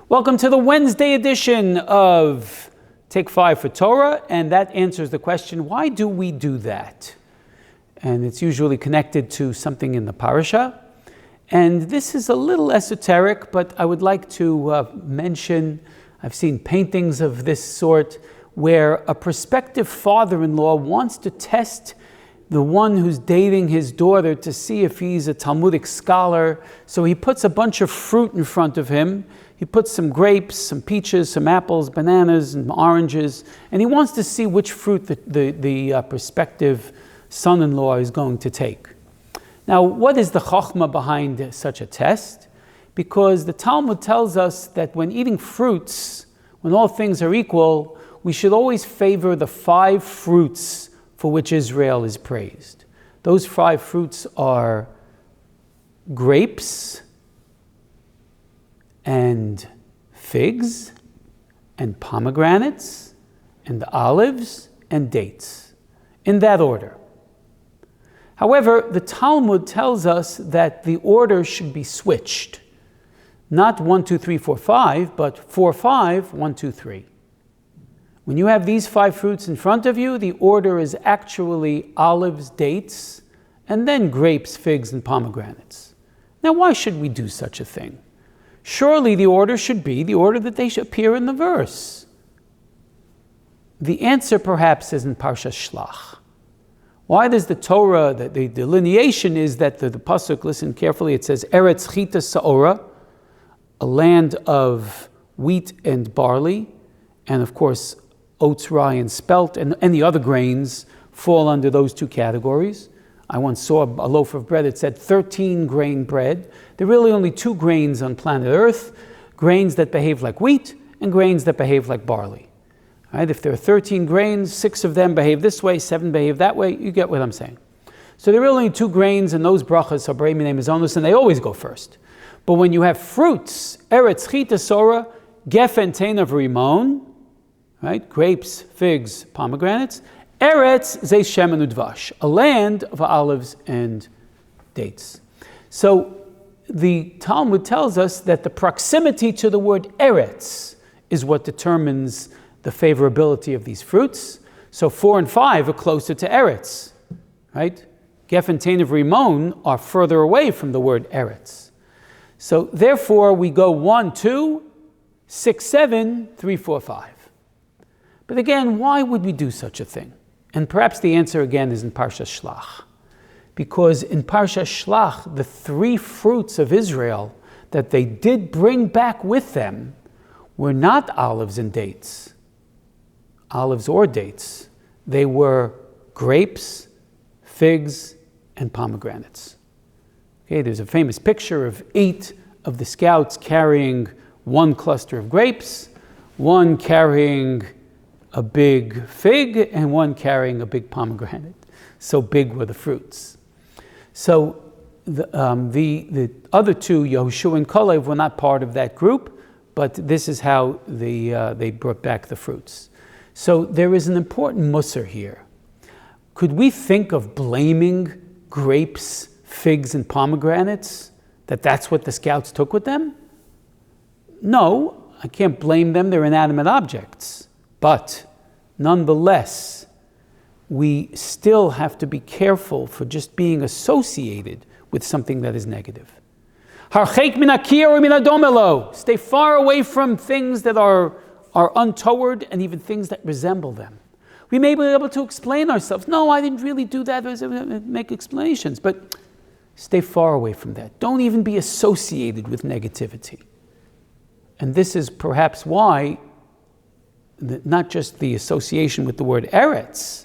Welcome to the Wednesday edition of Take 5 for Torah, and that answers the question, why do we do that? And it's usually connected to something in the parasha. And this is a little esoteric, but I would like to mention, I've seen paintings of this sort, where a prospective father-in-law wants to test the one who's dating his daughter to see if he's a Talmudic scholar. So he puts a bunch of fruit in front of him. He puts some grapes, some peaches, some apples, bananas, and oranges, and he wants to see which fruit the prospective son-in-law is going to take. Now, what is the chokhmah behind such a test? Because the Talmud tells us that when eating fruits, when all things are equal, we should always favor the 5 fruits for which Israel is praised. Those 5 fruits are grapes, and figs, and pomegranates, and olives, and dates, in that order. However, the Talmud tells us that the order should be switched. Not 1, 2, 3, 4, 5, but 4, 5, 1, 2, 3. When you have these 5 fruits in front of you, the order is actually olives, dates, and then grapes, figs, and pomegranates. Now, why should we do such a thing? Surely the order should be the order that they should appear in the verse. The answer perhaps is in Parsha Shlach. Why does the Torah, the delineation is that the pasuk, listen carefully, it says, Eretz Chita Sa'ora, a land of wheat and barley, and of course, oats, rye, and spelt, and any other grains fall under those 2 categories. I once saw a loaf of bread, it said 13 grain bread. There are really only 2 grains on planet Earth, grains that behave like wheat and grains that behave like barley. Right? If there are 13 grains, 6 of them behave this way, 7 behave that way, you get what I'm saying. So there are really only 2 grains, and those brachas are Brei Minei Mizonus, and they always go first. But when you have fruits, Eretz Chita Sora, Gefen Teinav Rimon, right? Grapes, figs, pomegranates, Eretz Zeis Shemen Udvash, a land of olives and dates. So the Talmud tells us that the proximity to the word Eretz is what determines the favorability of these fruits. So 4 and 5 are closer to Eretz, right? Gefen Teinav Rimon are further away from the word Eretz. So therefore we go 1, 2, 6, 7, 3, 4, 5. But again, why would we do such a thing? And perhaps the answer again is in Parsha Shlach. Because in Parsha Shlach, the 3 fruits of Israel that they did bring back with them were not olives and dates. Olives or dates. They were grapes, figs, and pomegranates. Okay, there's a famous picture of 8 of the scouts carrying 1 cluster of grapes, 1 carrying a big fig, and 1 carrying a big pomegranate. So big were the fruits. So the other 2, Yehoshua and Kalev, were not part of that group, but this is how they brought back the fruits. So there is an important musar here. Could we think of blaming grapes, figs, and pomegranates, that's what the scouts took with them? No, I can't blame them, they're inanimate objects. But nonetheless, we still have to be careful for just being associated with something that is negative. Stay far away from things that are untoward and even things that resemble them. We may be able to explain ourselves. No, I didn't really do that. Make explanations, but stay far away from that. Don't even be associated with negativity. And this is perhaps why not just the association with the word Eretz,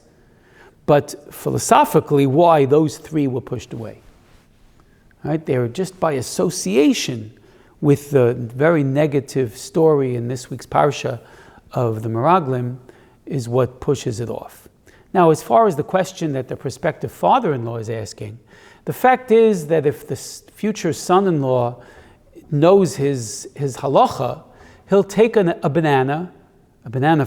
but philosophically why those 3 were pushed away. Right? They are just by association with the very negative story in this week's parsha of the Meraglim is what pushes it off. Now, as far as the question that the prospective father-in-law is asking, the fact is that if the future son-in-law knows his halacha, he'll take a banana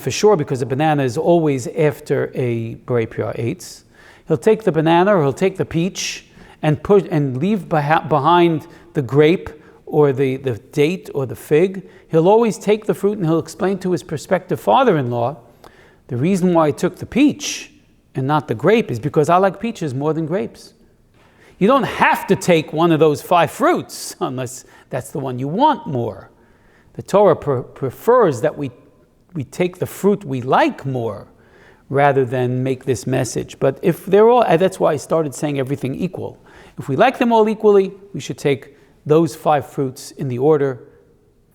for sure, because a banana is always after a Borei Piyah Eitz. He'll take the banana or he'll take the peach and leave behind the grape or the date or the fig, he'll always take the fruit and he'll explain to his prospective father-in-law, the reason why I took the peach and not the grape is because I like peaches more than grapes. You don't have to take one of those 5 fruits unless that's the one you want more. The Torah prefers that we take the fruit we like more rather than make this message. But if they're all, that's why I started saying everything equal. If we like them all equally, we should take those 5 fruits in the order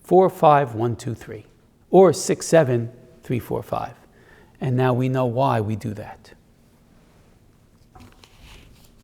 4, 5, 1, 2, 3, or 6, 7, 3, 4, 5. And now we know why we do that.